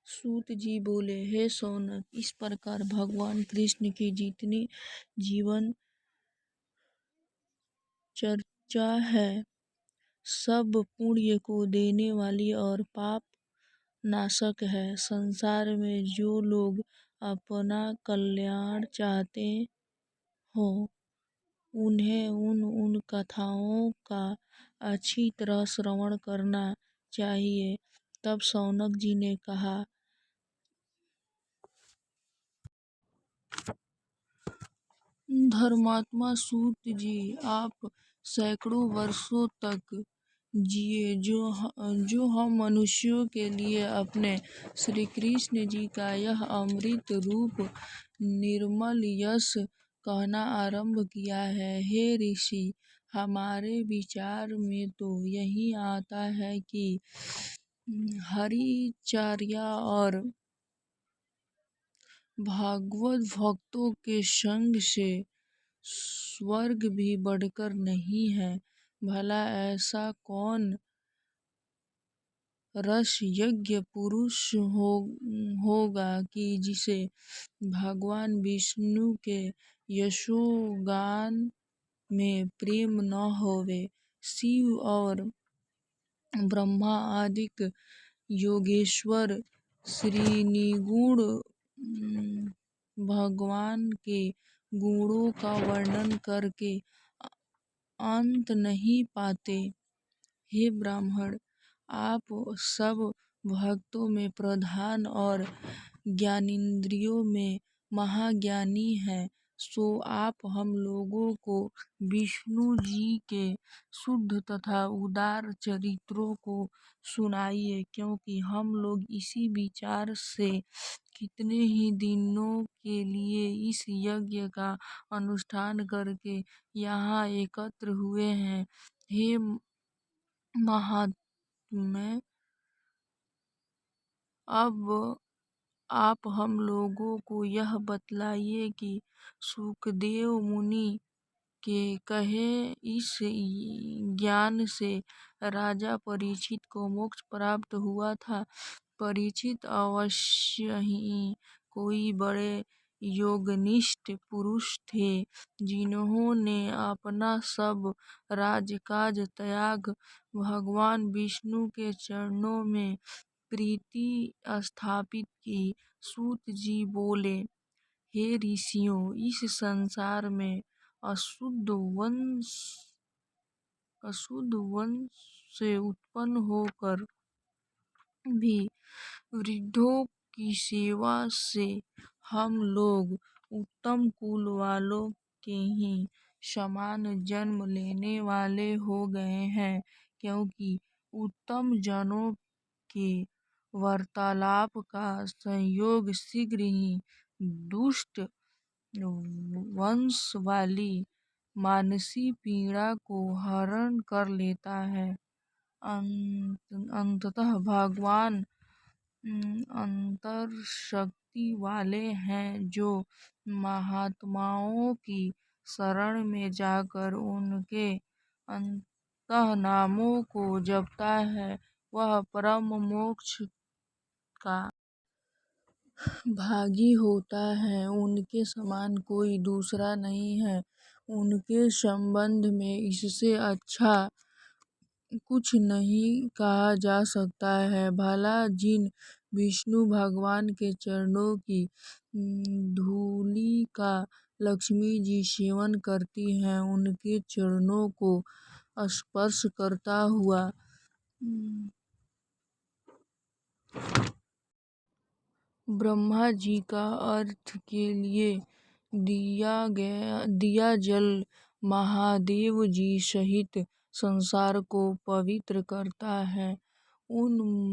सूत जी बोले, हे सौनक, इस प्रकार भगवान कृष्ण की जितनी जीवन चर्चा है सब पुण्य को देने वाली और पाप नाशक है। संसार में जो लोग अपना कल्याण चाहते हो उन्हें उन कथाओं का अच्छी तरह श्रवण करना चाहिए। तब सौनक जी ने कहा, धर्मात्मा सूत जी, आप सैकड़ों वर्षों तक जिए, जो हम मनुष्यों के लिए अपने श्री कृष्ण जी का यह अमृत रूप निर्मल यश कहना आरंभ किया है। हे ऋषि, हमारे विचार में तो यही आता है कि हरिचर्या और भागवत भक्तों के संग से स्वर्ग भी बढ़कर नहीं है। भला ऐसा कौन रस यज्ञ पुरुष होगा कि जिसे भगवान विष्णु के यशोगान में प्रेम न होवे। शिव और ब्रह्मा आदिक योगेश्वर श्री निगुण भगवान के गुणों का वर्णन करके अंत नहीं पाते। हे ब्राह्मण, आप सब भक्तों में प्रधान और ज्ञानेंद्रियों में महाज्ञानी हैं, सो आप हम लोगों को विष्णु जी के शुद्ध तथा उदार चरित्रों को सुनाइए, क्योंकि हम लोग इसी विचार से कितने ही दिनों के लिए इस यज्ञ का अनुष्ठान करके यहाँ एकत्र हुए हैं। हे महात्मे, अब आप हम लोगों को यह बतलाइए कि सुखदेव मुनि के कहे इस ज्ञान से राजा परीक्षित को मोक्ष प्राप्त हुआ था। परीक्षित अवश्य ही कोई बड़े योगनिष्ठ पुरुष थे, जिन्होंने अपना सब राजकाज त्याग भगवान विष्णु के चरणों में प्रीति स्थापित की। सूत जी बोले, हे ऋषियों, इस संसार में अशुद्ध वंश से उत्पन्न होकर भी वृद्धों की सेवा से हम लोग उत्तम कुल वालों के ही समान जन्म लेने वाले हो गए हैं, क्योंकि उत्तम जनों के वार्तालाप का संयोग शीघ्र ही दुष्ट वंश वाली मानसी पीड़ा को हरण कर लेता है। अंततः भगवान अंतर्शक्ति वाले हैं, जो महात्माओं की शरण में जाकर उनके अंतःनामों को जपता है, वह परम मोक्ष का भागी होता है। उनके समान कोई दूसरा नहीं है। उनके संबंध में इससे अच्छा कुछ नहीं कहा जा सकता है। भला जिन विष्णु भगवान के चरणों की धूलि का लक्ष्मी जी सेवन करती हैं, उनके चरणों को स्पर्श करता हुआ ब्रह्मा जी का अर्थ के लिए दिया जल महादेव जी सहित संसार को पवित्र करता है। उन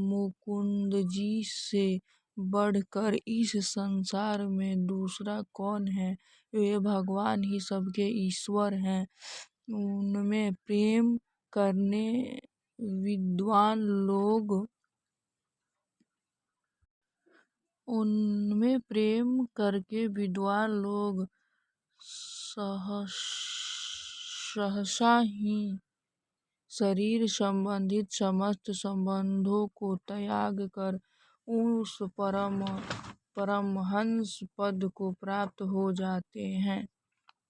मुकुंद जी से बढ़कर इस संसार में दूसरा कौन है? वे भगवान ही सबके ईश्वर हैं। उनमें प्रेम करने विद्वान लोग उनमें प्रेम करके विद्वान लोग सहसा ही शरीर संबंधित समस्त संबंधों को त्याग कर उस परमहंस पद को प्राप्त हो जाते हैं।